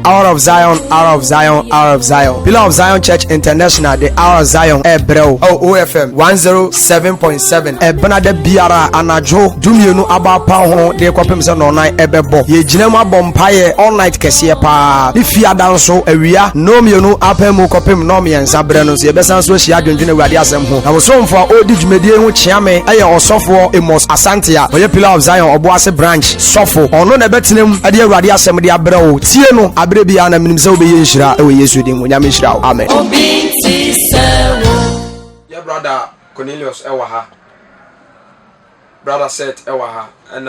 Hour of Zion, Hour of Zion, Hour of Zion. Pillar of Zion Church International, the Hour of Zion, Ebreo, OFM 107.7. Benade Biara, Anajo, Dumienu Aba Paho, de Kwapemsa no night Ebebo. Ye Jinema Bompaye, all night Kessia Pa. If you are down so, area, no mienu, Apemu Kopim, Nomi and Sabrenos, Yebesan so she had June Radiasem. I was home for old Media, which Yame, Aya or Sofo, Emos Asantia, or your Pillar of Zion, or Boase branch, Sofo, or no Nebetinum, Adia Radiasem, the Abreo, Tieno, Abrebi, and Minimso be Yishra, or Yesudim, when Yamishra. Amen. Your brother Cornelius Ewaha, brother said Ewaha, and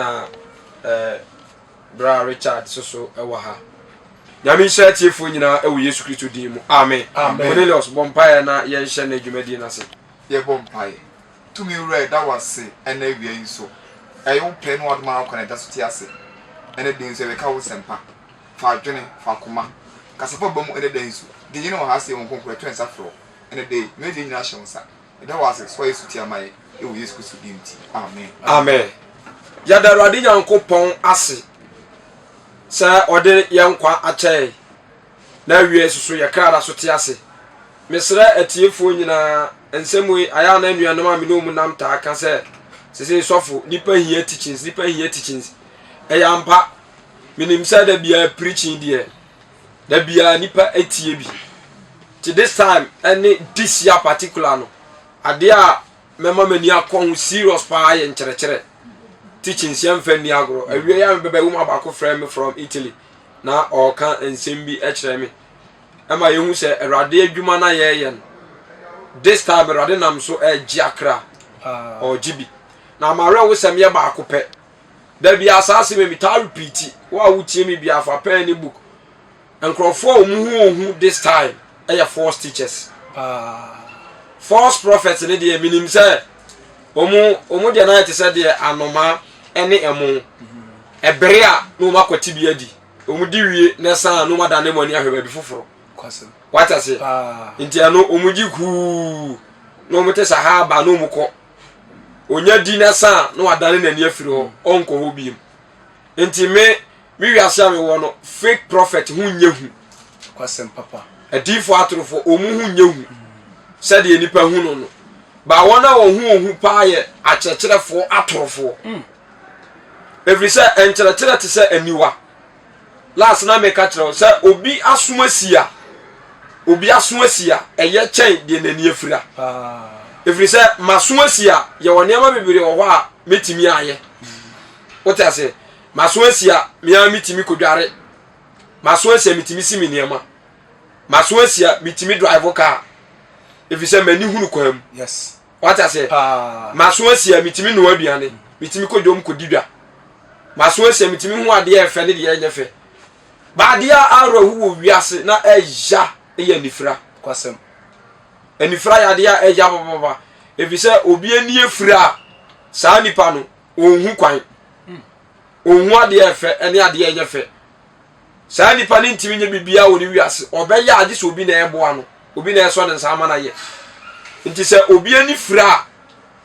brother Richard Soso Ewaha. Yamin said, if we know, we use to dim. Amen. Cornelius Bompire, na Yanshan, Jumedina say. Ye Bompire. To me, read that was say, and they be so. I don't play what man can that's what I say. And it didn't say a cow semper. For Johnny, for Kuma. Casapo bomb in the days. Did you know how say on concrete twins afro? And a day, made in national sir. That was a sway to tear my it will use to dim. Amen. Amen. Yada Radina Uncle Pong Assy. Sir, or did young qua a chay. Now we are so your car as Sotiasi. Mr. Etiefuna, and same way I am and you are no Minum Namta, I can say. Say, Sofu, nipper here teachings, nipper here teachings. A yampa, meaning said there be a preaching dear. There be a nipper ATB. To this time, any this year particular no. A dear Mamma Mania con serious pie and chere teaching Siam Feniagro. A real baby woman back frame from Italy. Now or can and Simbi HM. Am I who say a radia Jumana Yayan? This time a radinam so a Giacra or Gibi. Now Maria was some year back. There be assassin me to repeat. Why would you be for penny book? And Crawford who this time are false teachers. False prophets in the minim say Omo the night said the anoma any emo a brea no mako tibiadi. Omudi nessa no matter money I have before. What I say? Intiano Omuji ku no mete sahaba no muko. Onya dinasa no adane na niafiro onko hobi. Enti me wiase me wono fake prophet hu nyehu. Kwasem papa. Adifo atrofo omu hu nyehu. Said ye nipa hu no. Ba wona wo hu pa ye akyerkyerefo atrofo. Every say enkyerkyere te say aniwa. Last na me ka kyerɛ say obi asomasia. Obi asomasia eye chen de nani afira. Every say masomasia ye wonema bibiri wo hɔ a metimi aye. What I say? Masomasia mia mitimi kodware. Masomasia mitimi simi niema. Masomasia mitimi drive car. If you say many hunu kwam. Yes. What I say? Masomasia mitimi no aduane. Mitimi kodom kodidwa. Masomasia mitimi hu ade e fe ne de ye fe. Ba de aro hu wiase na eja eye nifra kwasem. Enifra ya de eja baba. If you say obi ani efra saa nipa no onhu kwan. Onhu ade e fe ene ade ye fe. Saa nipa ne ntimi nya bibia wo ne wiase. Obeya ade so obi na ebo ano. Obi na eso ne nsama na ye. Nti se obi ani fra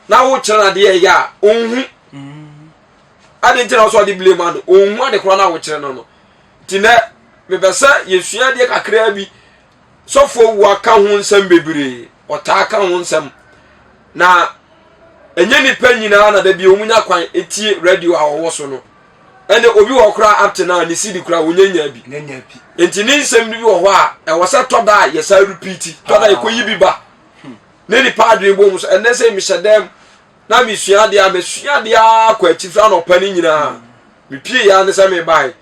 na wo kyerɛ na de ye ya onhu. Ade ntina so ade blame ano. Onhu ade kro na wo kyerɛ no no. Nti na me besa yesua de kakra bi sofo wo aka ho nsam bebre. Ota aka ho nsam. Na enye nipa nyina na da bi omunya kwan etie radio a wo so no. Ene obi wo kra up to now ni CD kra wonyanya bi. Nyanya bi. Enti ni nsam bi wo ho a e wo se toda ye sa repeat. Toda e koyi bi ba. Ne ni padre bo mu so ene se mi hyedem na mi sua de a me sua de a kwa chifra no pani nyina. Mi pie ya ne se me bai.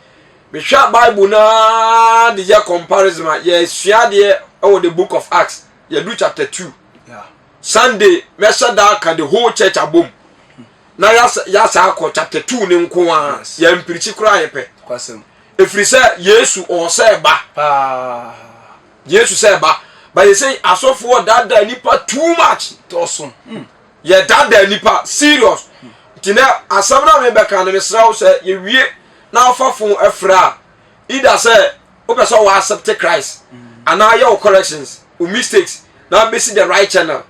Me hwa Bible na de ya comparison ye sua de o the book of Acts. Ye do chapter 2. Yeah. Sunday me sada ka the whole church abom. Na ya sa akọ chapter 2 ne nko a ya mpirichi kura ye pe kwasem. Efiri se Yesu o se ba Yesu se ba but you say asofo dada nipa too much Tosun. ye dada nipa serious tina asam na me beka na mesrawo se ye wie na afafo afra either say o person will accept Christ and now your corrections or mistakes now be see the right channel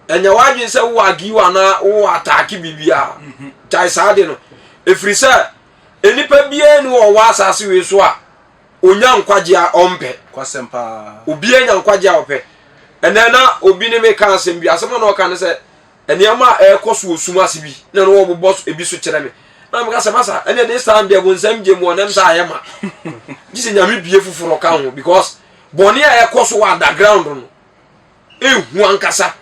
and your wife say wo agi wa na wo attack bibia chai sade no efiri sɛ enipa bia ni wɔ asase we so a onya nkwagye a ɔmpɛ kwasempa obi anya nkwagye a ɔpɛ ɛnɛ na obi ne me ka asɛm bi asɛm na ɔka ne sɛ ɛnɛma ɛkɔ so osum ase bi na no wɔ bobɔ ebi so kyerɛ me na me ka sɛ masa ɛnɛ this time de bonsam gye mu ɔnam sɛ ayɛ ma gise nyame bie foforo ka ho because bɔne a ɛkɔ so wɔ underground no ehu ankasa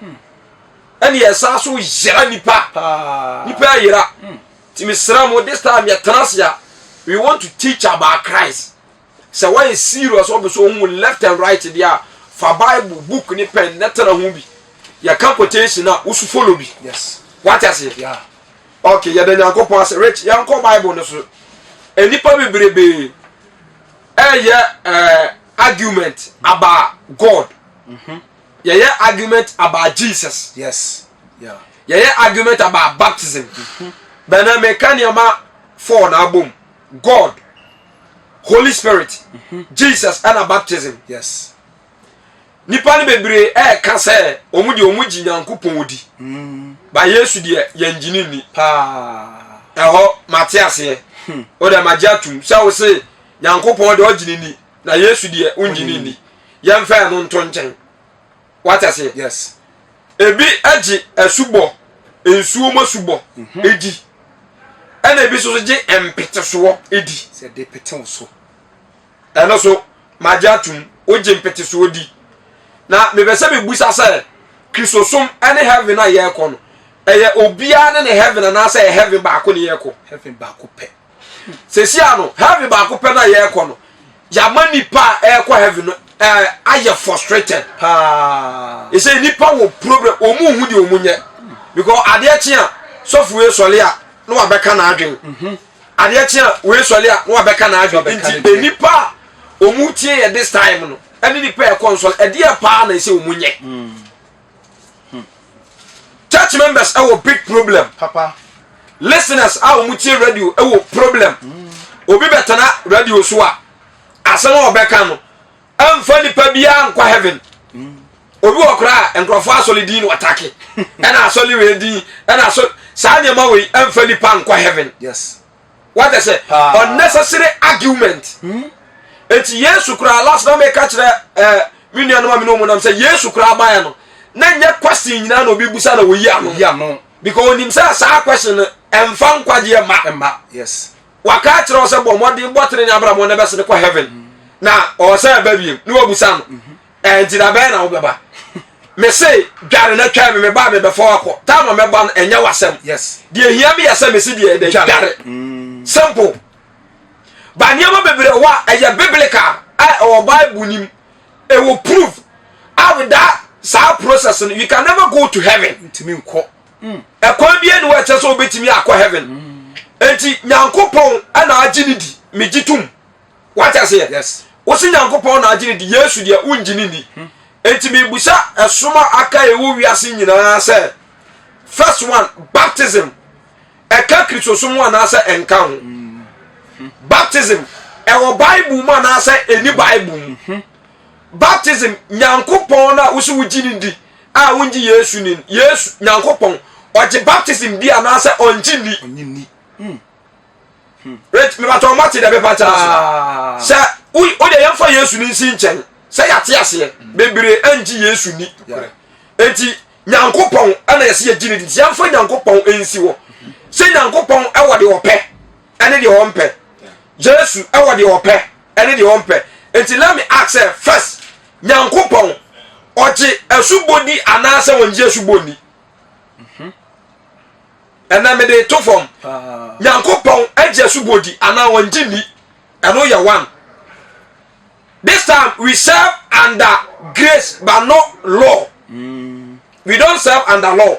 ɛne yɛsa so yɛra nipa yɛra ti mesra mo this time yɛ transia we want to teach about Christ. So why is serious also left and right there for Bible book ni pen netana ho bi ya ka quotation na usu follow bi yes what I say yeah okay ya da nyankopon as rich ya nko Bible no so enipa bebrebe argument about God yeah argument about Jesus yes yeah yeah argument about baptism bana mekaniama for na bom God Holy Spirit, Jesus and a baptism. Yes. Nipa ni bebre ka se omu de omu gi Nyankopon odi. Ba Yesu de yanjini ni. Pa. Eho Matias ye. O de magiatum. Sha wo se Nyankopon de ogini ni na Yesu de unjini ni. Yemfa no nto nchen. What I say? Yes. Ebi agi esubo, ensuo mo subo edi. Ena ebi so je empeteso edi se de peten so ena so magiatum o je empeteso odi na me be se be busa se Christosom ene heaven na ye ko no eye obia ne heaven na se heaven ba ko ne ye ko heaven ba ko pe se sia no heaven ba ko pe na ye ko no ya mani pa e ko heaven no aye frustrated pa e se nipa wo problem o mu hu de o mu nye because ade a chia sofuwe sole a no abeka na adwen ade chia we sole a no abeka na adwen nti enipa omutie ye this time no eni nipa e console e dia pa na se omunye church members our big problem papa listeners our omutie radio our problem obi betana radio so a asem obeka no amfa nipa bia nkwa heaven obi okra enkrofo asole din watake ena asole we din ena asole Sanya mawe emfani pan kwa heaven. Yes. What I say? Unnecessary argument. Eti Yesu kura last na make kire minu anoma minu mo nam say Yesu kura baya no. Na nya question nyina na obi busa na wo yi ano. Ya no. Because onim say sa question emfa nkwaje ma. Yes. Waka kire o say bo modin botre nya bra mo na bese kwa heaven. Na o say ba biem ni wo busa no. Enti da be na wo beba. Me say dware na twa me ba me be fo akọ ta ma me ba enya wasem yes de ehia me yasem si de dware simple ba niam bebre wa eye biblical our Bible nim e will prove how that sa process you can never go to heaven ntimi nko e kwa bia ni wa cheso obetimi akọ heaven enti Nyankopon ana aginidi megitum what I say yes wo si Nyankopon na aginidi Yesu de unjini ni enti me busa esoma aka ewu wiase nyina se first one baptism eka Christosom na se enka ho baptism ewo Bible ma na se eni Bible baptism Nyankopon na wusu wugini ndi a wunji Yesu ni Yesu Nyankopon oje baptism di ana se onjini onyini right me ba to mate da be pa cha so se o de yemfa Yesu ni nsi nchen say yate ase bebre anji Yesu ni enti Nyankopon ana yesi agini di yamfa Nyankopon ensi wo say Nyankopon e wode ope ene de ompe Yesu e wode ope ene de ompe enti let me ask first Nyankopon oje asubodi anase wonje asuboni ena me de to form Nyankopon aje asubodi ana wonje ni eno ya one. This time we serve under grace but not law. We don't serve under law.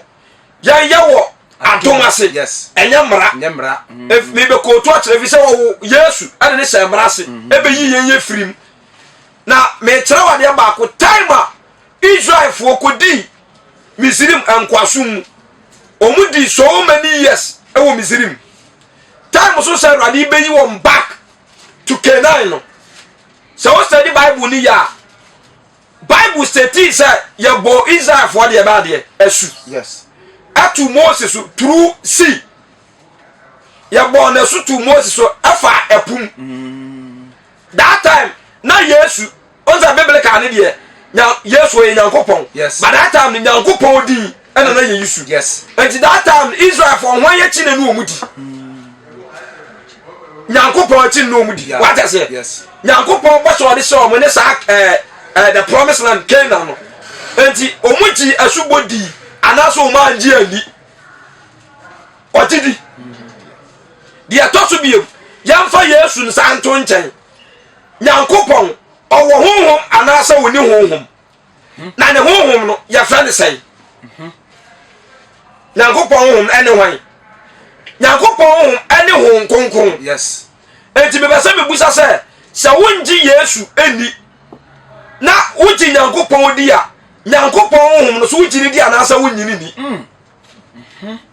Yawo atomase. Yes. Enyamra. If me be ko to akere fi se wo Yesu ade ne semra se ebe yi yenye firim. Na me kire wade ba ko time Israel fo ko di Misrim enkwasum. Omudi so many years e wo Misrim. Time so say wade be yi won back to Canaan no. So we study Bible ni ya Bible state say ye bo Israel for the bad esu yes atu Moses through sea ya born na sutu Moses so afa epum that time na Yesu onza biblical ne de nya Yesu e Nyankopon Yes. but that time ni Nyankopon di ena na Yesu Yes. and that time Israel for hwan ye chi na no omudi Nyankopon chi no omudi what I say Yes. Nyankopon ba so de so mo ne sa the promised land Canaan no enti omuji asubodi anaso o ma nji ani otidi di atoso biem yamfa Yesu nsa nto nchen Nyankopon owo honhom anasa woni honhom na ne honhom no ya fra ne sei Nyankopon honhom ene hwan Nyankopon honhom ene honhom konkron Yes. enti me besa me busa se wonji Yesu eni na wuji Nyankopon di a Nyankopon honhom no so wuji ni di anasa wonyini ni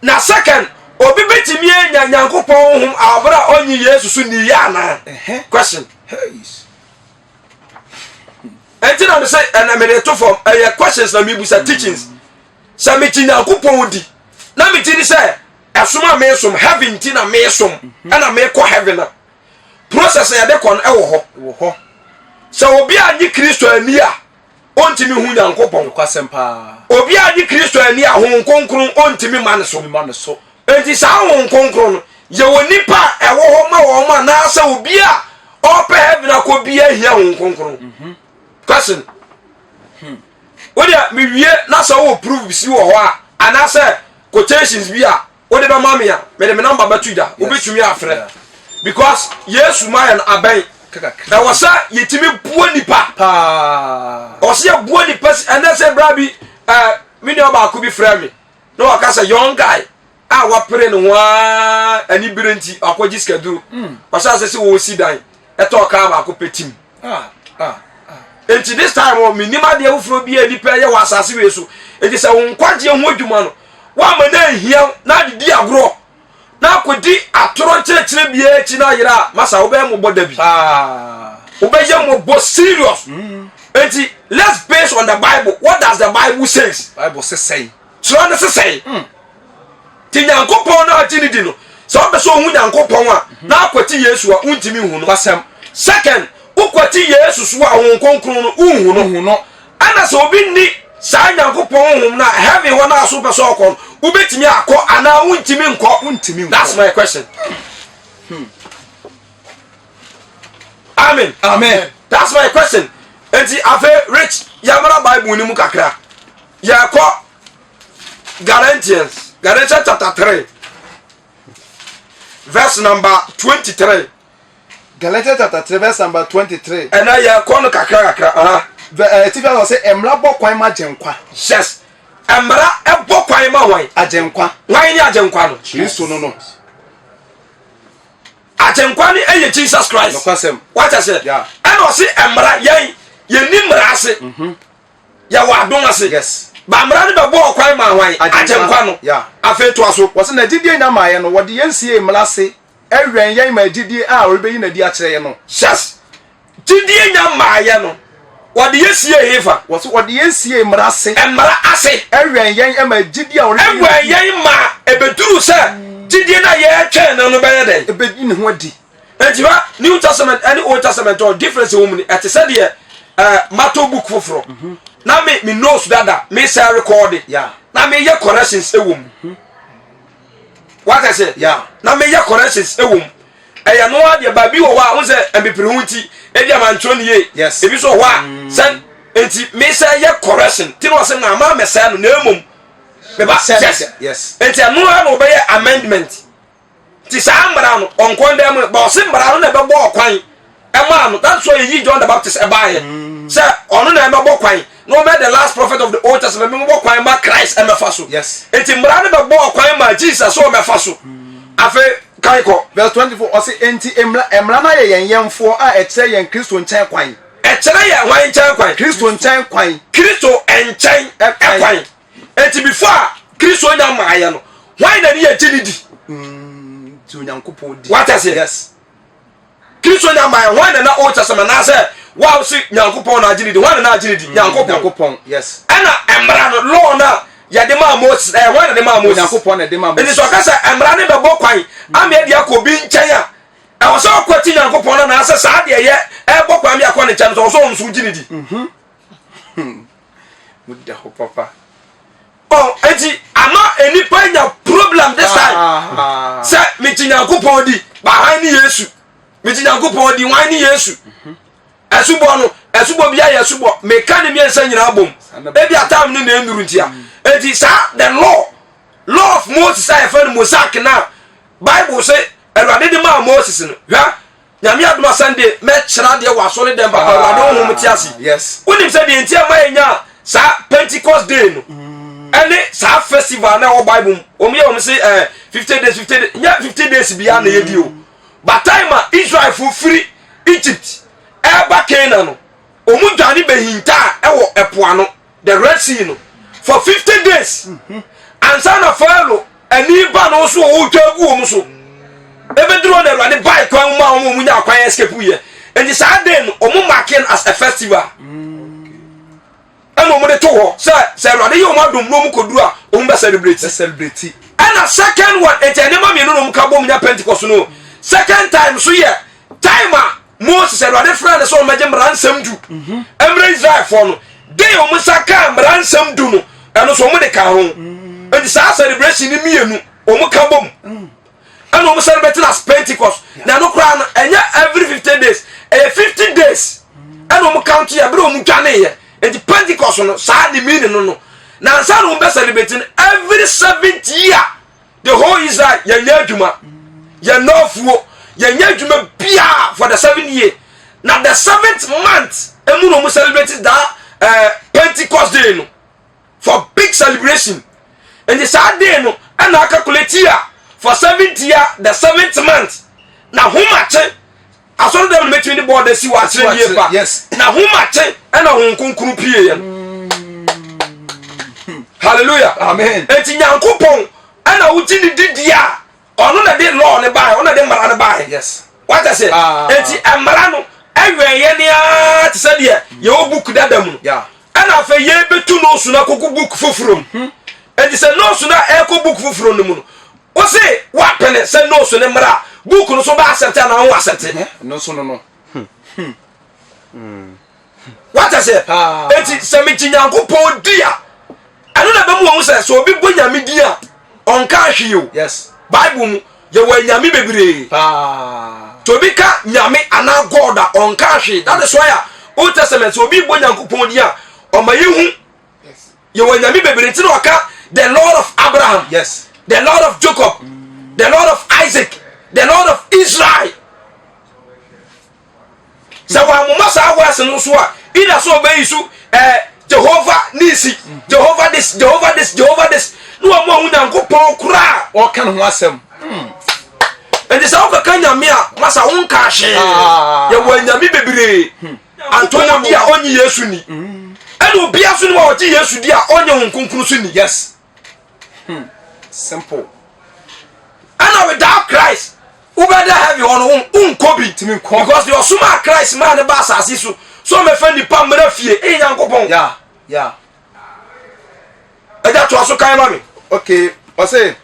na second obi betimi enya Nyankopon honhom abra onyi Yesu so ni ya na question Hey. enti na me say na me dey to form questions na me busa teachings sa me ti Nyankopon di na me ti ni say esoma me som heaven ti na me som na me ko heaven na process ya de kon e wo ho so obi anyi Kristo ani a ontimi hu Nyankopon Kwasempa. obi anyi Kristo ani a hon konkron ontimi man so Man so. enti sa hon konkron ye woni pa e wo ho ma wo ma na sa obi a ope heaven akobia hia hon konkron question Odia me wie na sa wo prove bi si wo ho a ana say quotations bi a wo de ba mame a me de me number batuida obetumi afre because Yesu man aben na wasa yetimi buo nipa Pa. o se buo nipa and say brabi me ne oba ko bi frɛ me no waka say young guy a wa pere no wa ani birenti akoji skaduru wasa say wo si dan eto ka ba ko petim enti this time o minima de ufro bi ani pe ye wasase we so enti se won kwaje ho adwuma no wa ma na hia na didi agro na kodi atoro kyerɛkyerɛ bia akyi na yera masa wo be mo boda bi wo be ye mo bo serious enti let's base on the Bible. What does the Bible says? Bible says say so na say ti Nyankopon na ati ni di no so be so hu Nyankopon a na akwati Yesu a untimi hu no kwasem second ukwati Yesu so a hon konkron no uhu no ana so obi ni sa Nyankopon hum na heaven ho na so be so okon ubetimi akọ ana untimi nkọ that's my question amen that's my question enti afa rich yamara Bible ni mu kakra yakọ Galatians chapter 3 verse number 23 Galatians chapter 3 verse number 23 and I yakọ no kakra Tifia will say emra bo kwan ma genkwa yes emra ebo kwan ma hwan agenkwa hwan ni agenkwa no Kristo no agenkwa ni eye Jesus Christ no kwasem what I said yeah and o say emra ye ni mra ase ya wa don ase yes ba mra ni be bo kwan ma hwan agenkwa no yeah afa to aso was na gidie nya ma ye no wode yensie emra se ewen yen ma gidie a orebeyi na di akere ye no yes gidie nya ma ye no wode yesie hefa was wode yensie emra se emra ase ewen yen ma gidie a orebeyi ewen yen ma ebeduru se gidie na ye twen no be ye den ebeyi ne ho adi entiba New Testament and Old Testament or difference woman at said here mato book for na me knows that me say record it yeah na me ye corrections ewum what I say yeah na me ye corrections ewum eya no ade ba bi wo wa won say empipiri hunti e dia mantro ne ye yes ebi so wa say enti me say ye correction ti no say na ma me say no na emum me ba yes enti anu no be ye amendment ti sa mbara no onkonde am ba o se mbara no na be bo kwan e ma no that's why you John the Baptist e ba ye say onu na be bo kwan no me the last prophet of the Old Testament me bo kwan ma Christ e me fa so yes enti mbara no be bo kwan ma Jesus so me fa so afa kaiko verse 24 o say enti emra na ye yenfo a ekere yen Kristo nchen kwan ekere ye hwan nchen kwan Kristo nchen kwan Kristo enchen kwan enti before Kristo nya ma ye no hwan na ni ye tinidi what I say yes Kristo nya ma ye hwan na Old Testament na say wow si Nyankopon na agiridi hwan na agiridi Nyankopon yes ana emra no law na ya de ma Moses wan de ma Moses Nyankopon na de ma Moses enti so ka say emra ne be bɔ kwan ame de akobi nkyɛn a ɛwɔ sɛ ɔkwati Nyankopon na asɛ saa de yɛ ɛbɔ kwan bi akɔ ne nkyɛn so ɔso nso gyi ne di muda ho papa oh enti ama enipa nya problem this time sɛ meti Nyankopon di ba han ne Yesu meti Nyankopon di wan ne Yesu ɛsubɔ no ɛsubɔ bia yɛ ɛsubɔ meka ne miɛnsa nyina bom ebi atam ne na enuru ntia enti saa the law of Moses a yɛfɛ no Mosaic na Bible say Awurade de ma Moses no hwa nyame adoma Sunday mɛkyerɛ deɛ wɔ asɔre dɛm papa Awurade honhom te ase yes wonim sɛ deɛ ntia ma yɛnya saa Pentecost day no ɛne saa festival na wɔ Bible mu yɛ say 50 days nya 50 days bia na yɛdi o but time a Israel fo firi Egypt ɛba Canaan no omu dwane behinta ɛwɔ ɛpoano the Red Sea no for 50 days ansa na Pharaoh ani ba no so o twa gu omu so ebeduro na Awurade bai kwan mu a omu nya kwan escape yɛ enti saa day no omu marking as a festival ɛna omu de to hɔ sɛ Awurade yɛ omu adom no omu koduru a omu bɛ celebrate ɛna second one enti enema mienu no omu ka bom nya Pentecost no second time so yɛ time a Moses Awurade friend so omu gye mransam du emre Israel for no day omu saka mransam du no ɛno so omu de ka ho enti saa celebration ni mienu omu ka bom and we celebrate as Pentecost. Now no crown and every 50 days. 50 days. And we count here, bro, mutane. And the Pentecost no sad meaning no. Now some we celebrating every 7th year. The whole Israel ya juma. Ya no fuo. Ya juma bia for the 7th year. Now the 7th month, and we celebrated that Pentecost day no. For big celebration. And the sad day no, and I calculate here. For 7th year, the 7th month. Now, who much? I saw them making the board, they see what's in here. Yes. Now, who much? And I won't conclude. Hallelujah. Amen. It's in Yankupon. And I would see the Didia. Or not a day law on the buy, on a day Marana buy. Yes. What I say? It's a Marano. Every year, to say, your book that them. Yeah. And I say, ye be two no sooner cook book for from. And it's a no sooner echo book for from the moon. O say what pen say no so ne mra book no so ba accept na won accept no so no what I say enti se me Nyankopon dia anu na be mu won say so obi bo nyame dia on ka hwe o yes Bible mu ye wa nyame bebre to bi ka nyame ana God on ka hwe that is why Old Testament so obi bo Nyankopon dia o ma yehu yes ye wa nyame bebre ti no ka the Lord of Abraham yes the Lord of Jacob, the Lord of Isaac, the Lord of Israel. So when Masa was in Usua, either so be you Jehovah Nisi, Jehovah this, Jehovah this, Jehovah this. No more than go poor cry or can wasem. And this all Kanya Mia, Masa Unkashi, you were Yami Baby, Antonio Dia only Yesuni, and will be as soon as Yesudia on your conclusion. Yes. Simple. And without Christ, who better have your own Kobe to me because you're so much Christ man the bass as you so my friend the Pamela Fie, yeah. And that was so kind of me. Okay, I say,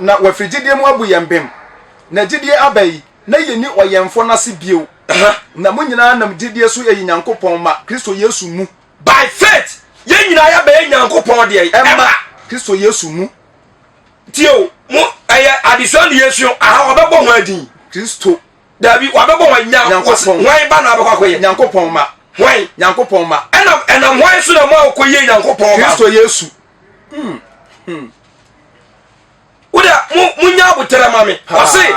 na wafrigidie mu abu yembem. Na gidie abai, na yeni oyemfo na se bio. Na mo nyina nam gidie so ye Nyankopon ma Kristo Yesu mu. By faith, ye nyina ya ba Nyankopon de emma Kristo Yesu mu. Tio mo addition Yesu aha obebo ho adin Kristo dabi obebo ho Nyankopon wan ba na abekwa koye Nyankopon ma wan Nyankopon ma ena wan so na ma koye Nyankopon ma Kristo Yesu uda munya butere mame ose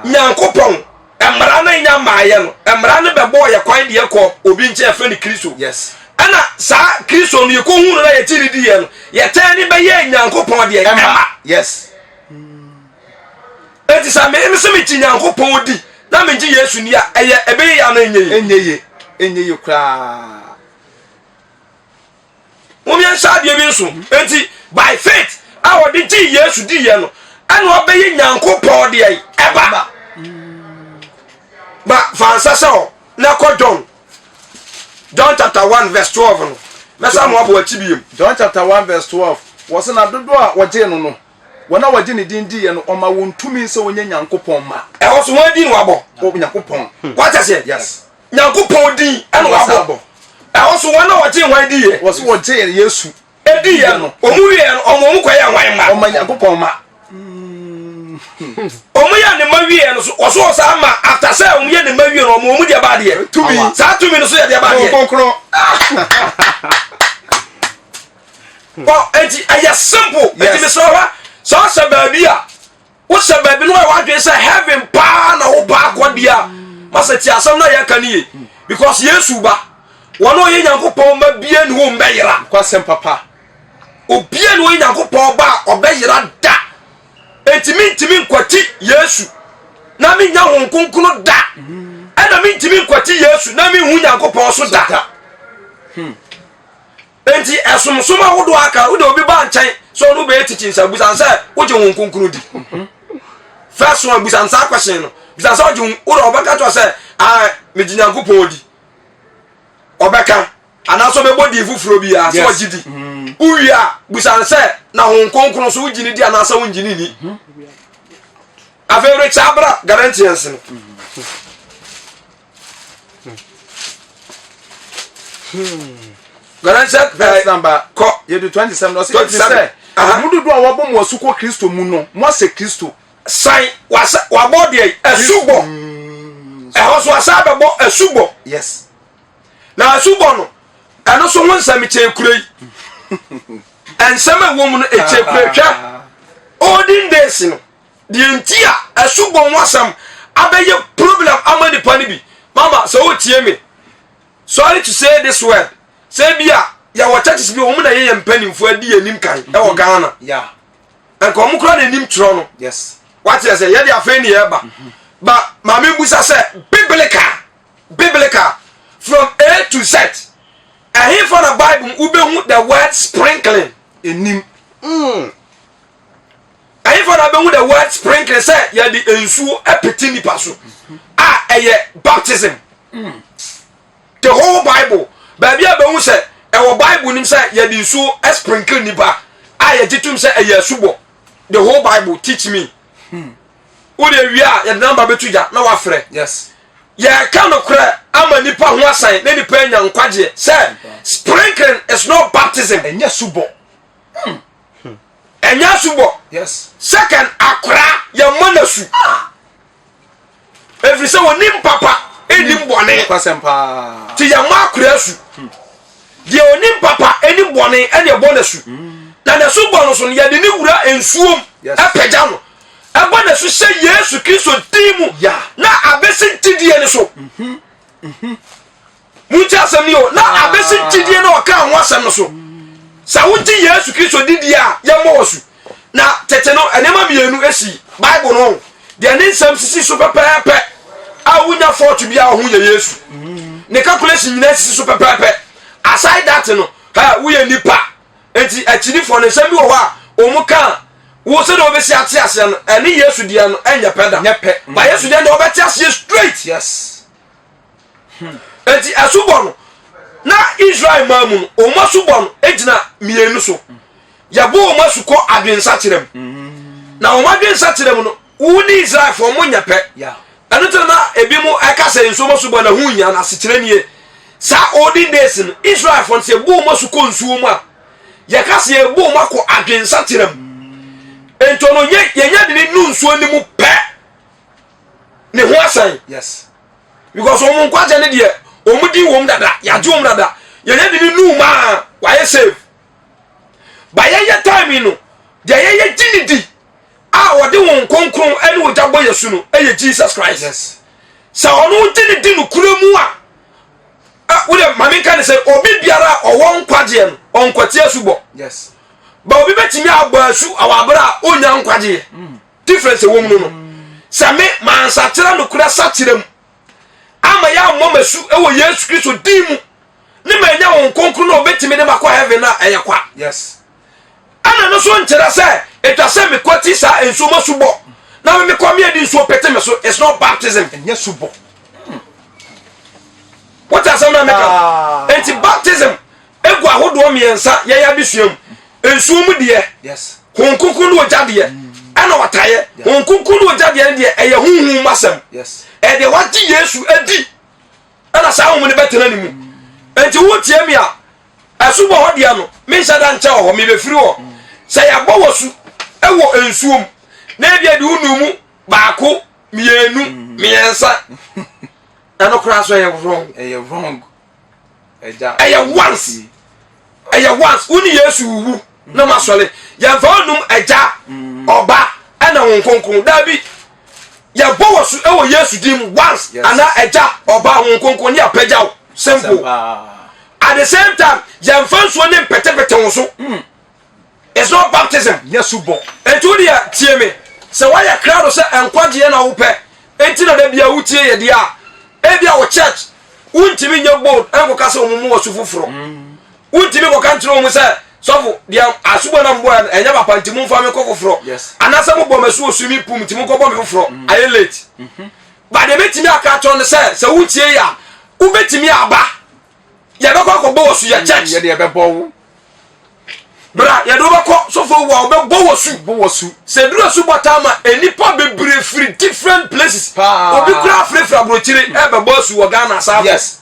Nyankopon emra na nya maaye no emra ne bebo ye kwan de ko obi nche afa ni Kristo yes ana sa Kristo no ye ko hunu na ye tiri di ye no ye tani be ye Nyankopon de emma yes enti sa me se me ti Nyankopon di na me ji Yesu ni a eye ebe ya na enye kra wo mi ansa de bi nso enti by faith a wo de ji Yesu di ye no ana obe ye Nyankopon de eba ba fansasa o na ko John chapter 1 verse 12 no mesa mo abo akibiem John chapter 1 verse 12 wɔse na dodo a wɔgye no no wɔna wɔgye ne din di no ɔma wɔn tumi sɛ wɔnyɛ nyankopɔn ma ɛhɔ so wɔn din wabɔ nyankopɔn wata sɛ yes nyankopɔn din ɛna wabɔ ɛhɔ so wɔn na wɔgye wɔn din yɛ wɔse wɔgye Yesu edi yɛ no ɔmo wie no ɔmo kɔ yɛ wɔn ma ɔma nyankopɔn ma ɔmo yɛ ne ma wie no so ɔso ɔsa ama after sɛ ɔmo yɛ ne ma wie no ɔmo de ba deɛ tumi saa tumi no so yɛ de ba deɛ konkron enti ɛyɛ simple enti me sɛ ɔha sɛ ɔsɛ baabi a wosɛ baabi no a wadwene sɛ heaven paa na wo paa kɔdeɛ a masɛ ti asɛm no a yɛka ne ye because Yesu ba wɔne ɔyɛ Nyankopɔn ma bie ne wo mbɛyera kwasɛm papa obie ne ɔyɛ Nyankopɔn ba a ɔbɛyera da enti mentimi nkwati Yesu na menya ho nkonkrono da ɛna mentimi nkwati Yesu na menhu Nyankopɔn so da enti ɛsomsom ahodoɔ aka wode obi ba nkyɛn sɛ ɔno bɛyɛ tikyi busan sɛ wogye ho nkonkrono di first one busan sa question no busan sɛ wogye wode ɔbɛka to sɛ megye Nyankopɔn di ɔbɛka anaasɛ ɔbɛbɔ di foforɔ bi a sɛ ɔgye di wowie a busan sɛ na ho nkonkrono so wogye ne di anaasɛ wongye ne ni afei wode kyɛ abra Galatians no Galatians verse number you do 27 no say mududu a wabo mo asuko Kristo mu no mo ase Kristo sai wabo de asubo ɛhɔ so asa bɛbɔ asubo yes na asubo no ɛno so ho nsɛm kyɛ kurei ensɛm a wo mu no ɛkyɛ kurei hwɛ olden days no de ntia asubo ho asɛm abɛyɛ problem ama nipa ne bi mama so wo tie me sorry to say this word say bia ya wo churches bi wo mu na ye mpanimfo adi anim kan e wo Ghana yeah en ko mu kra na anim tro no yes what you say ye de afei ne ye ba ma me busa say biblical from A to Z and here for the Bible ube hu the word sprinkling enim and here for the word sprinkling say ye di ensuo epeti nipa so eye baptism the whole Bible baby abehu say ewo Bible nim say ye di ensuo sprinkle nipa ye gitum say eye asubo the whole Bible teach me wo de wia ye number betuja na wa frɛ yes ye ka no kra ama nipa ho asan na nipa nya nkwaje say sprinkling is not baptism enya subo enya subo yes second akra ye monasu every say wonim papa enim bone kwasempa ti ye ma akra su de onim papa enim bone ene bonasu na na subo no so ye de ni wura ensuom apagya no aba na so say Yesu Kristo dimu na abesin tidie ne so muti asem ni o na abesin tidie na oka ho asem no so sa wuti Yesu Kristo didi a ye mo wosu na tete no enema mienu esi Bible no de ne nsam sisi so pepepe a wunya fortu bia ho ye Yesu ne calculation nyina sisi so pepepe aside that no ha wo ye nipa enti akini for ne nsam bi wo ha o mu kan wo se do obesi ate ase no ene Yesu dia no enya peda nyepe ba Yesu dia no obeti ase straight yes enti asubo no na Israel mamu no o masubo no ejina mienu so yabo o masuko adwensa kyerem na o madwensa kyerem no wo ni Israel fo mo nyepe yeah eno tena na ebi mu eka se nso masubo na hu nya na se kyere nie sa olden days no Israel fo se bo o masuko nsuo mu a ye ka se bo o mako adwensa kyerem entono yenya de ni nsuo ni mu pe ne ho asan yes because o mu kwaje ne de o mu di wom dada ya je wom dada yenya de ni nu ma wa ye save ba ye time no de ye dinidi a wo de won konkron ene wo jabo Yesu no eye Jesus Christ yes sa ono dinidi no kuramu a wo de mame kan say obi biara o won kwaje no on kwati asubo yes ba obi betimi agbasu awabra onya nkwaje difference wo mu no same mansa tira no kura satirem ama ya momasu ewo Yesu Kristo dimu ne manya won konkro no betimi ne makwa heaven na eyekwa yes ana no so ntira say etwase me kwati sa enso masubo na me kwa me di nso pete me so it's not baptism enya subo what are some na make enti baptism egu ahodo miensa ye ya bisuam ensuo mu de yes honkonkon no ogya de ana wataye honkonkon no ogya de de eye huhu masem yes e de wagye Yesu adi ana saa wo mu ne betena ne mu enti wo tie mi a asubo ho de ano me nhyada nche ho me befiri ho se ya gbo wosu ewo ensuom na bia de unu mu baako mienu miensa ano kra so ye wrong eja once uni Yesu wu na masole ya fa onum eja oba ana wonkonkon dabi ya gbo wosu ewo Yesu dim once ana eja oba wonkonkon ni apagya simple at the same time ya fa so ne pete wo so it's not baptism yesu bo entu dia tie me se waya crowd se enkwaje na wo pe enti na da bia wutie ye dia e bia wo church untimi nya bold enko ka se omumu wo sufufuro untimi ko kan tro mu se sofo dia asubo na mbo enya papa ntimu mfa me ko fufuro anasa mo bo masu osumi pum ntimu ko bo me fufuro aye late ba de betimi aka to ne se wutie ya u betimi aba ye be ko bo wo su ya church ye de be bo bra ya do bako sofo wo be bo wosu se duro su botama enipa bebre free different places obi kura free abrochire e be bosu wo Ghana South yes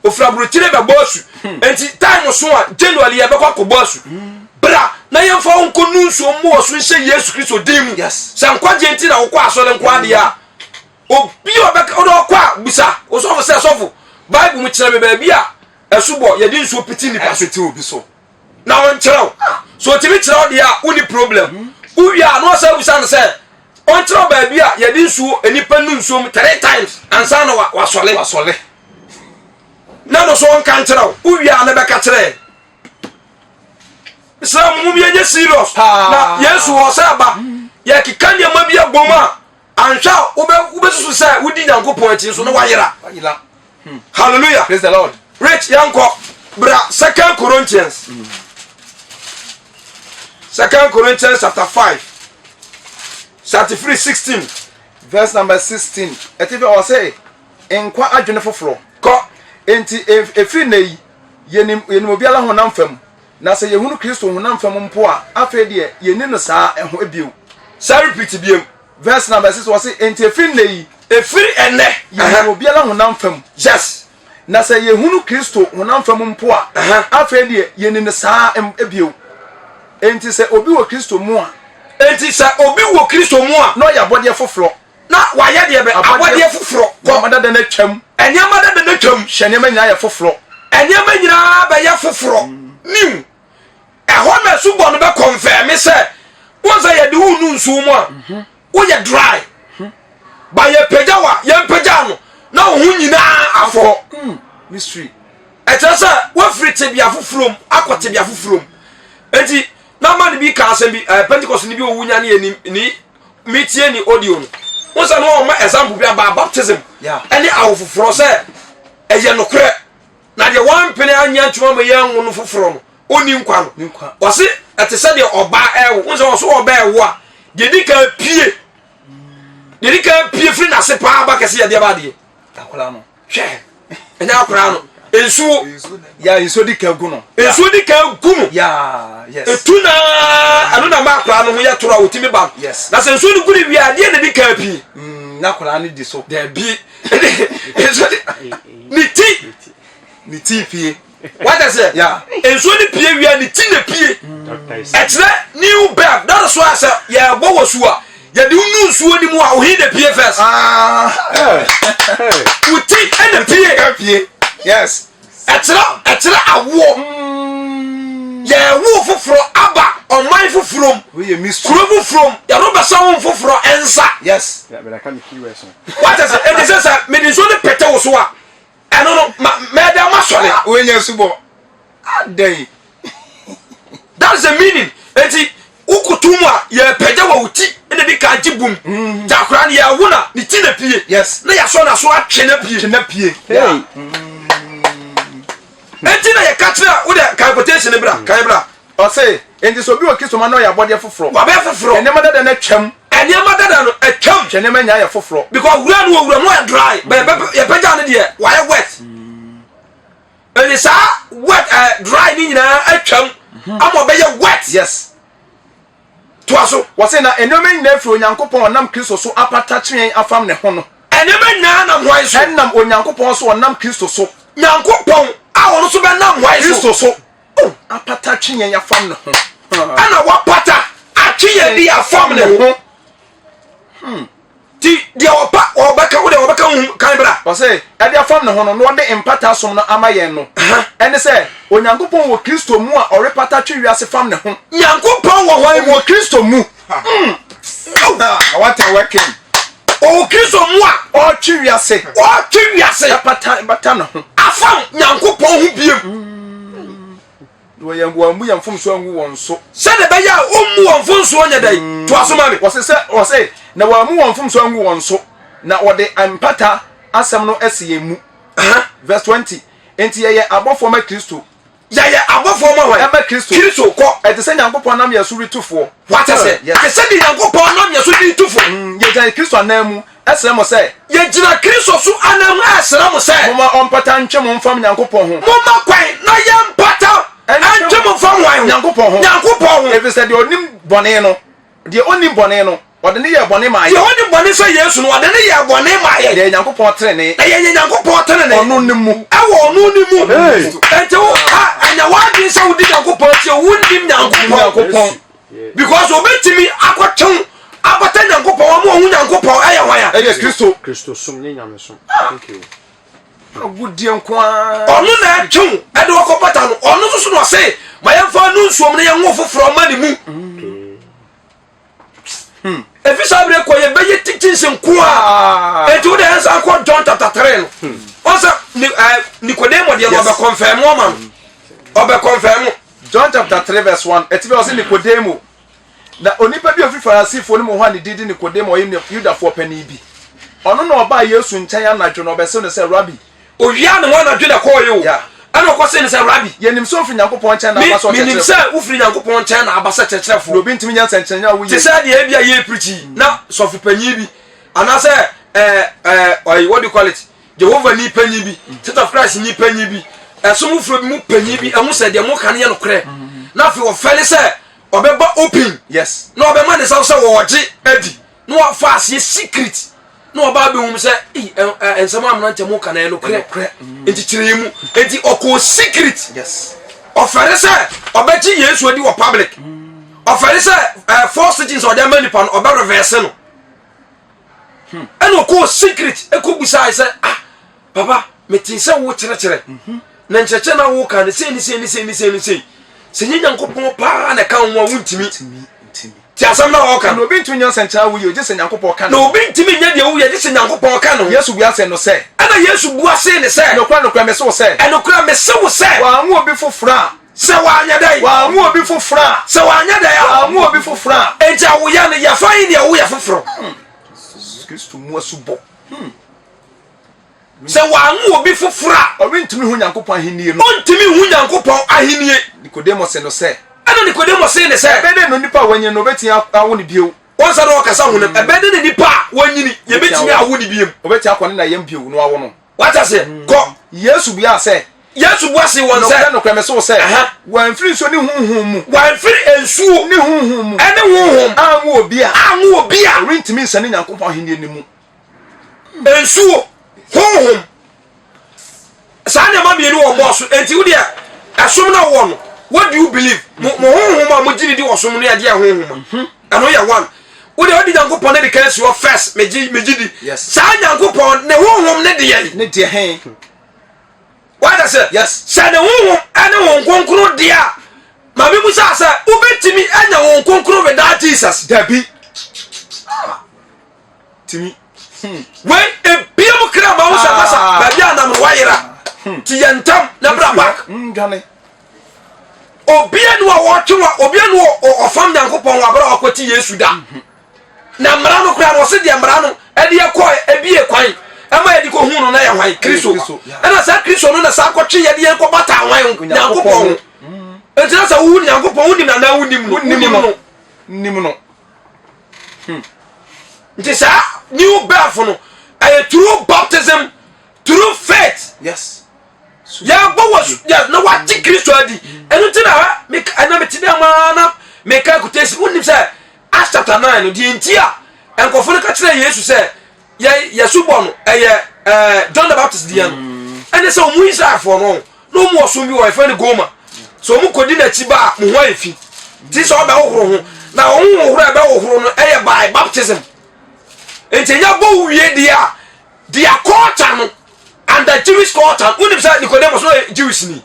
o free abrochire be bosu enti time so a January ya be ko bosu bra na yemfa onko nunso mo wosu nse Yesu Kristo dim yes se nkwaje enti na wo kwa asole nkwa de a obi obeka o kwa bisa o sofo se sofo Bible mu kire me ba bia esubo ye di nso piti ni pasete obi so na on chiro so timi chiro de a uni problem uwia no say busa no say on chiro ba bia ye di nsuo enipa nu nsuo 3 times ansa na wasole na no so on kan chiro uwia na be ka chire Islam mu bi enye serious na Yesu o say ba ye kikanya ma bia gboma anhwa ube susu say udi Nyankopon ati so na wayera hallelujah praise the Lord rich yanko bra 2 Corinthians 2 Corinthians chapter 5 33:16 verse number 16 etibe o say enkwa adwene foforo ko enti efiri nei yenim obiala honam fam na se yehunu Kristo honam fam mpo a afa de yeni no saa eho ebio say repeat biem verse number 6 o say enti efiri nei efiri ene yenim obiala honam fam yes na se yehunu Kristo honam fam mpo a afa de yeni no saa ebio enti se obi wo Kristo mu a enti se obi wo Kristo mu a no ya bode foforo na waye de be abode foforo ko madada na twam enyama dada na twam hyenema nya ya foforo enyama nyina ba ya foforo nim eho na subo no be confirm se wonza ye de unu nsu mu a wo ye dry ba ye pejawa ye peja no na wo nyina afo mystery etasa wo frite bia foforom akote bia foforom enti na man bi ka asem bi Pentecost ni bi owunya ni metie ni audio no wonsa no ma example bi about baptism any awofoforo say eye nokre na de one pene anya ntuma ma ye nwo no foforo no oni nkwa no wose etese de oba ewo wonsa wo so oba ewo a de dika pie firi na se pa ba kese ye de ba de akola no hwe enya akora no ensuo ya ensuo dika gu no ensuo dika gu no ya yes etuna anu na makra no ya tora otimi ba yes na se ensuo no guri wi ade na dika pie na akola no di so there be ensuo ni ti pie what I say yeah ensuo ni pie wi ni ti na pie etre new birth that is why I say ya bo wosu a ya de unu nsuo ni mu a o he de pie first uti e de pie yes etre awo ye wo foforo aba on my foforo we a mystery kuro foforo ya no besa wo foforo ensa yes yeah but I can't hear it so what is it is say me dey so the pete wo so a eno no me da ma sole we nya subo adai that's the meaning enti ukutumu a ye peja wa uti ene bi ka jibum jakura ne ya wona ni ti na pie yes na ya so na so atwe na pie hey enti na ye katra wo de calculation bra kan bra o say enti so bi wo Kristo ma no ya bode foforo wa be foforo ene madada na twam enema dada no atwam hyenema nya ya foforo because wura no ya dry ye peja ne de why wet and is wet dry ni nyina atwam ama obeye wet yes to aso wo se na enoma nyina firi onyankopon onam Kristo so apata twen afam ne ho no enema nyina na hwan so enam onyankopon so onam Kristo so nyankopon a wono so be na hwan Kristo so apata twen afam ne ho ana wapata atwe di afam ne ho ti dia obeka wo de obeka kan bra wo se e de afam ne ho no no de empata som no amayen no ene se onyankopon wo Kristo mu a orepata twe wiase fam ne ho nyankopon wo hwan wo Kristo mu what a working o Kristo mu a o twe wiase apata ne ho afam nyankopon ho biem wo yam fom so angu won so se de be ya o mu won fon so nya dai to asoma me wo se na wa mu won fom so angu won so na wo de empata asem no ese mu verse 20 enti ye abofo ma Kristo ye abofo ma hwan ema Kristo ko e de se nyankopon nam yeso ritufo what I say I said the nyankopon nam yeso ritufo ye jan Kristo anamu esere mo se ye jina Kristo so anamu esere mo se moma ompata ntwe mo mfam nyankopon ho moma kwan na ye mpata ntwe mo mfam hwan nyankopon ho e be se de onim bone no de onim bone no ode ne ye bone ma ye de onim bone so Yesu no ode ne ye bone ma ye de nyankopon trene na ye nyankopon trene ono nimu ewo ono nimu ente wo anya wadi se wudi nyankopon tie wundim nyankopon because obetimi akotun abata nyankopon wa mo hu nyankopon aye hwan ya e Kristo sum ne nyame sum thank you agudie nkwa ono na atun e de wakopata no ono so no se ma ye fa no nsuom ne ye ngo foforo ma ne mu efisa bre ko ye beye titinsin kwa etu de ansa ko John chapter 3 no onsa Nicodemus de no be confirm o man obe confirm John chapter 3 verse 1 etibe o se Nicodemus na onipa bi ofi Farisifo ne mo hwa ne didi Nicodemus o ye Yudafo pani bi ono na oba Yesu nkyanya na dwo no obese no se rabbi o wia ne wana dwo da ko ye o ana ko se ne se rabbi ye nim so ofri Nyankopon nkyanya na abaso kyekyere nim se ofri Nyankopon nkyanya na abasa kyekyerefo obi ntimi nya nkyanya wo ye ti se de e bia ye preach na sofu panyi bi ana se what do you call it Jehovah ni panyi bi Church of Christ ni panyi bi esomu fro bi mu panyi bi emu se de mu kan ye no kre na fi o fele se obeba open yes na obema ne se wo oje adi na wa fa ase secret na oba be hum se ensama amna nchemu kan ye no kre enti kire mu enti oko secret yes ofere se obechi Yesu odi wo public ofere se first things or the many pan obe reverse no eno ko secret ekobisa se papa metin se wo kire na ncheche na wo kan se ni se nyankopon pa na kan wo wuntimi ti asam na wo kan no obi ntumi nya nkyanya wo ye je se Nyankopon kan no obi ntimi nya de wo ye je se nyankopon kan no Yesu bua se no se ana Yesu bua se ne se nokwa me se wo se enokra me se wo se wa mu obi fofora se wa anya dai wa mu obi fofora se wa anya dai wa mu obi fofora eja wo ya ne ya fa yin ya wo ya foforo Kristo mu asubo se wa anu obi fofora obi ntumi hu Nyankopon ahenie no ontimi hu Nyankopon ahenie Nicodemus se no se ana Nicodemus se ne se bede no nipa wanyi no beti awo ne bio onsa no kasa hu ne ebede ne nipa wanyini ye betimi awo ne biem obeti akone na yem bio no awo no wata se ko Yesu bia se Yesu bua se won se no kweme so se wan firi so ni hunhum mu wan firi ensuo ni hunhum mu ene hunhum anwo obi a rintimi nsane Nyankopon ahenie ni mu ensuo hunhum sanya ma bienu wo boss enti wo dia asom na wo no what do you believe mo hunhum a mo giri di wo som no ya dia hunhum ano ya one wo dia odi Nyankopon ne de kan si wo first me gidi sanya Nyankopon ne hunhum ne de ye ne de hen what I say yes sanya hunhum ene won konkro dia ma bi musa sa ubetimi anya won konkro be da Jesus dabi timi when ebiam kra ma wo sa masa ba bia na mo wayira ti yentam na bra back ndwane obia no wo twa obia no ofam Nyankopon wa bra akwati Yesu da na mra no kra no se de mra no e de ekọ ebie kwan ama e de ko hu no na ya hwan Kristo na sa Kristo no na sa akotwe ye de ekọ bata hwan Nyankopon entina sa wu Nyankopon wu nim na wu nim no nti sa new birth no a true baptism through faith yes ya bo was ya na what Kristo adi enu ti na ana me tida mana me ka quotation unim say Acts chapter 9 no di ntia enkofo no ka kire Yesu say ye subo no John the Baptist di no ene say omu Israel for no mu oso bi wo efe ni Goma so omu kodi na chi ba mo ho efi ti so ba ohoro ho na omu ohoro ba ohoro no by baptism entenya bo wie dia culture no and the Jewish culture unim say Nicodemus no Jewish ni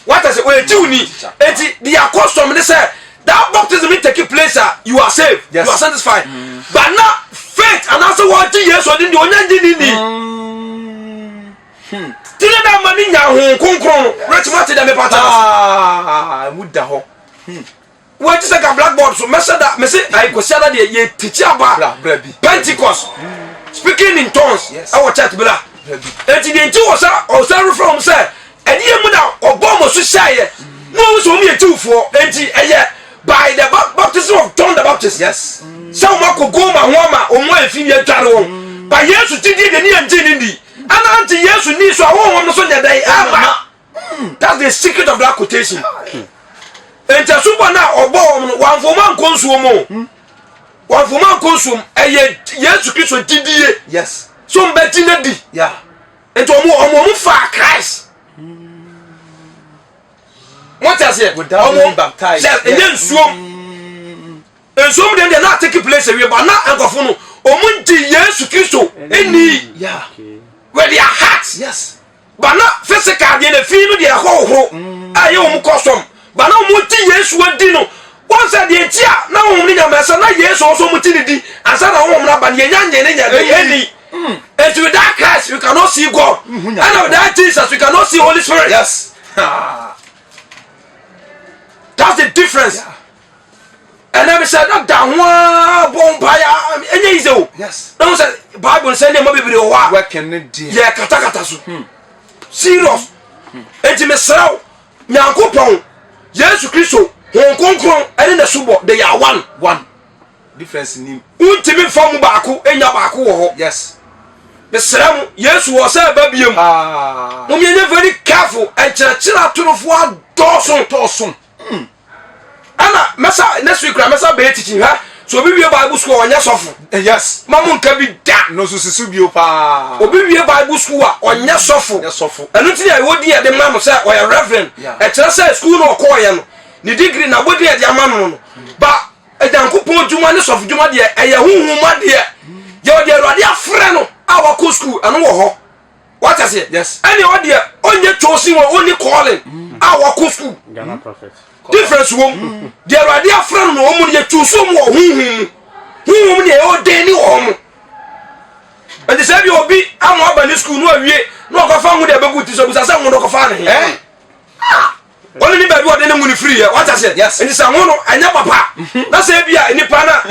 what I say we Jew ni enti their custom they say that baptism will take place you are saved you are satisfied but now faith and also what Jesus odin di onya ndi ni tile da mani nya ho konkron rich mate da me pata muda ho what is like a blackboard so message that me say I go see that ye teach about Pentecost speaking in tongues our church bla enti the nti was from say edi emu na obomo so shaye no so me etufo enti by the baptism of John the Baptist so mako Goma homa omo efi ye tware won by Yesu tidi de ni enti ndi ana anti Yesu ni so awon no so nyadai ama that's the secret of that quotation enti subo na obo wanfoma nkonsuo mo wanfoma nkonsuo Yesu Kristo tidie so mbeti na di enti omo fa Christ what I say without being baptized and then and some them they not take place away but now enkofo no omunti Yesu Kristo eni where their hearts but not physical they feel no they ho aye omu custom but now omunti Yesu adi no once the entia na omu nya mesa na Yesu also omunti ni di asa na omu na ba ne nyanje ne nya eni and with that Christ we cannot see God and with that Jesus we cannot see Holy Spirit that's the difference and I said that bombaya any easy don't say Bible say them be the wa working it kata so serious enti me sraw nyankopon Yesu Kristo won konkron ene na subo they are one difference in him untimi fam baako enya baako wo ho me sraw Yesu wo say ba biem mo me very careful and chira turofo adoson ana mesa next week mesa be teaching ha so obi wie Bible school onya sofo mamu nka bi da no so sisu bio pa obi wie Bible school a onya sofo enu ti ya wodi e de ma no say oya reverend e kire say school no ko ye no ni degree na bodi e de ama no ba ejankopon djuma ne sofo djuma de e ye huhuma de ye odi Awurade afre no a wa ko school anu wo ho what I say any odi onye chosen wo only calling a wa ko school Ghana prophet difference wom the Awurade afra no omu ye chosen wo huhum ne o deni wo mo and say bi obi amo aba ni school no awie no ko fa hu de beguti so busa say hu do ko fa ne only ni baby ode ne mu ni free what I say and say hu no anya papa na say bia nipa na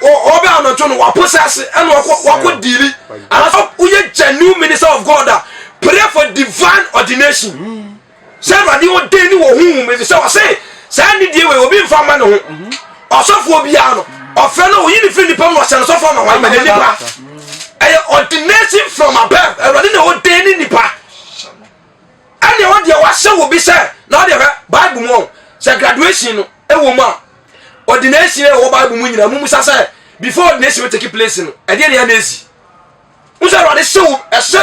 obe anoto no waposase and wako diri and so uye genuine minister of God pray for divine ordination say Awurade o deni wo hu me say say ni die we obi mfa ma no ho osofo obi a no ofe no yi ni free nipa mo se no sofo ma wa ma nipa ordination from above Awurade na o deni nipa and o de wa se wo bi say na o de Bible mo say graduation no e wo ma ordination e wo Bible mu nyina mu say before ordination will take place no e de ya na esi usa Awurade se wo e se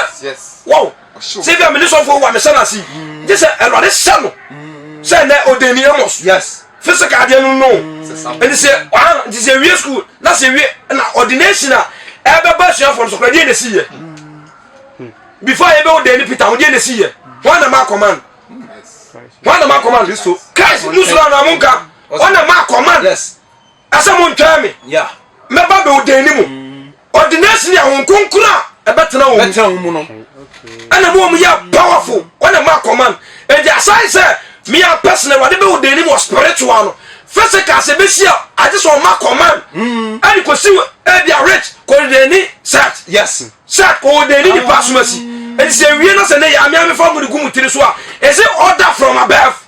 wow say be minister for wa me say na si je say Awurade se no say na ordinary amos physical de no and say one this a school na say we na ordination a e be ba sua for so kwa de na si ye before e be ordinary Peter wo de na si ye one na ma command so Christ musula na munka one na ma command asa mo ntwa me me ba be ordinary mu ordination ya won konkura e betena wo mu no ana mo ya powerful one na ma command and the aside say me a personal what be ordinary mo spiritual no physical se be sia I just want ma command and ko si e dia rich ko ordinary set set ko ordinary di pasumasi and say we no say na ya me fa mu gumu tiri so a is it order from above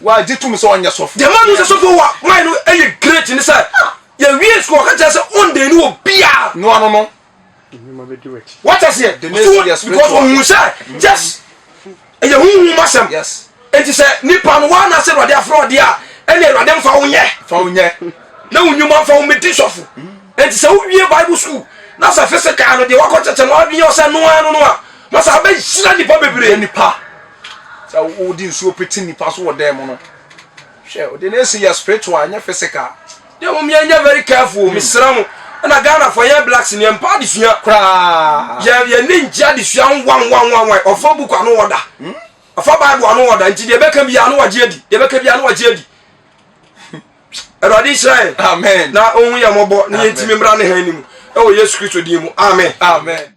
wa jitum so onya sof the man who so for wa why no e great ni say ya we school ka say on dey ni obia no what I say because who say just e ya hu masam enti se nipa no wa na se Awurade afro de a ene Awurade mfa wo nye na unyuma mfa wo meti sofo enti se wo wie Bible school na sa physical no de wakọ tete no abi yo se no a masa ba hira nipa bebre nipa sa wo di nsuo peti nipa so wo dem no hwe o de na esi ya spiritual anya physical de mo me anya very careful misra mo na Ghana for ye blacks ni empa de sua kra ye ninja de sua wan ofo buku anu woda afa Bible anu woda nti de beka bia anu waje adi de beka bia anu waje adi Awurade Israel amen na ohun ya mobo ni yentimi mra ne hanim e wo Yesu Kristo din mu amen amen